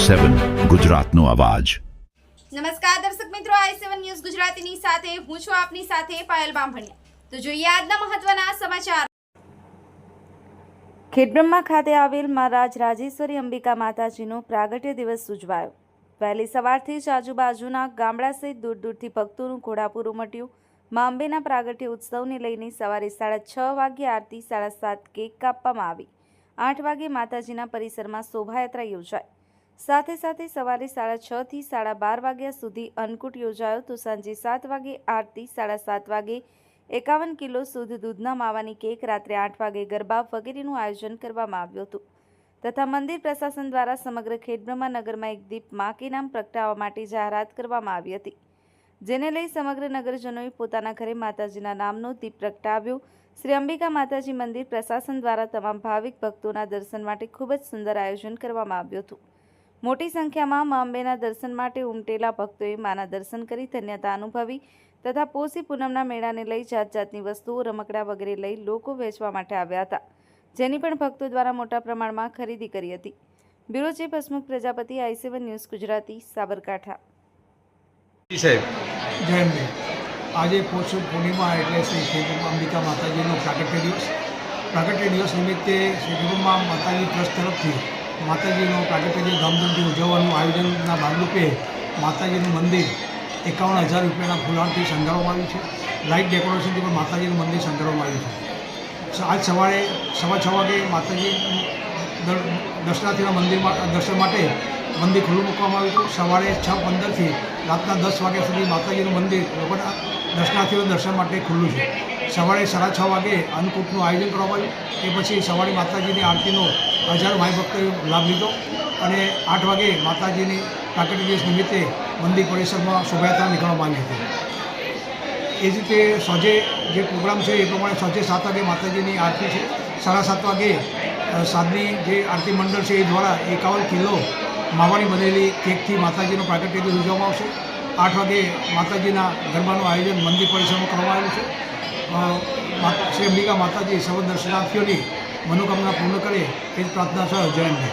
i7 ગુજરાતનો અવાજ। નમસ્કાર દર્શક મિત્રો, i7 ન્યૂઝ ગુજરાતીની સાથે હું છું આપની સાથે પાયલ બામભણિયા। તો જોઈએ આજના મહત્વના સમાચાર। ખેડબ્રહ્મા ખાતે આવેલ મહારાજ રાજેશ્વરી અંબિકા માતાજીનો પ્રાગટ્ય દિવસ ઉજવાયો। વહેલી સવારથી જ આજુબાજુના ગામડા સહિત દૂર દૂરથી ભક્તોનું ઘોડાપૂર ઉમટ્યું। મા અંબેના પ્રાગટ્ય ઉત્સવને લઈને સવારે 6:30 વાગ્યે આરતી, 7:30 કેક કાપવામાં આવી। 8 વાગે માતાજીના પરિસરમાં શોભાયાત્રા યોજાઈ। સાથે સાથે સવારે 6:30 થી 12:30 વાગ્યા સુધી અન્નકૂટ યોજાયો। તો સાંજે 7 વાગે આરતી, 7:30 વાગે 51 કિલો શુદ્ધ દૂધના માવાની કેક, રાત્રે 8 વાગે ગરબા વગેરેનું આયોજન કરવામાં આવ્યું હતું તથા મંદિર પ્રશાસન દ્વારા સમગ્ર ખેડબ્રહ્મા નગરમાં એક દીપ મા કે નામ પ્રગટાવવા માટે જાહેરાત કરવામાં આવી હતી, જેને લઈ સમગ્ર નગરજનોએ પોતાના ઘરે માતાજીના નામનો દીપ પ્રગટાવ્યો। શ્રી અંબિકા માતાજી મંદિર પ્રશાસન દ્વારા તમામ ભાવિક ભક્તોના દર્શન માટે ખૂબ જ સુંદર આયોજન કરવામાં આવ્યું હતું। મોટી સંખ્યામાં મા અંબેના દર્શન માટે ઉમટેલા ભક્તોએ માના દર્શન કરી ધન્યતા અનુભવી તથા પોષી પૂનમના મેળાને લઈ જાત જાતની વસ્તુઓ, રમકડા વગેરે લઈ લોકો વેચવા માટે આવ્યા હતા, જેની પણ ભક્તો દ્વારા મોટા પ્રમાણમાં ખરીદી કરી હતી। Bureau chief Hasmukh Prajapati, i7 news Gujarati, Sabarkantha. જય અંબે। આજે પોષ પૂર્ણિમા એટલે શ્રી ખેડબ્રહ્મા અંબિકા માતાજીનો પ્રાગટ્ય દિવસ। પ્રાગટ્ય દિવસ નિમિત્તે શ્રી ખેડબ્રહ્મા માતાજી ટ્રસ્ટ તરફથી માતાજીનો પ્રાગટ્ય દિવસ ધામધૂમથી ઉજવવાનું આયોજનના ભાગરૂપે માતાજીનું મંદિર 51,000 રૂપિયાના ફૂલહારથી શણગારવામાં આવ્યું છે। લાઇટ ડેકોરેશનથી પણ માતાજીનું મંદિર શણગારવામાં આવ્યું છે। આજ સવારે 6:15 વાગે માતાજી દર્શનાર્થીના મંદિરમાં દર્શન માટે મંદિર ખુલ્લું મૂકવામાં આવ્યું હતું। સવારે 6:15 થી રાતના 10 વાગ્યા સુધી માતાજીનું મંદિર લોકોના દર્શનાર્થીઓ દર્શન માટે ખુલ્લું છે। સવારે 6:30 વાગે અન્નકૂટનું આયોજન કરવામાં આવ્યું। એ પછી સવારે માતાજીની આરતીનો 1000 માઈ ભક્તોએ લાભ લીધો અને 8 વાગે માતાજીની પ્રાગટ્ય દિવસ નિમિત્તે મંદિર પરિસરમાં શોભાયાત્રા નીકળવામાં આવી હતી। એ જ રીતે સાંજે જે પ્રોગ્રામ છે એ પ્રમાણે સાંજે 7 વાગે માતાજીની આરતી છે। 7:30 વાગે સાંજની જે આરતી મંડળ છે એ દ્વારા 51 કિલો માવાની બનેલી કેકથી માતાજીનો પ્રાગટ્ય દિવસ ઉજવવામાં આવશે। 8 વાગે માતાજીના ગરબાનું આયોજન મંદિર પરિસરમાં કરવામાં આવ્યું છે। શ્રી અંબિકા માતાજી સર્વ દર્શનાર્થીઓની મનોકામના પૂર્ણ કરે એ જ પ્રાર્થના છે। જય અંબે।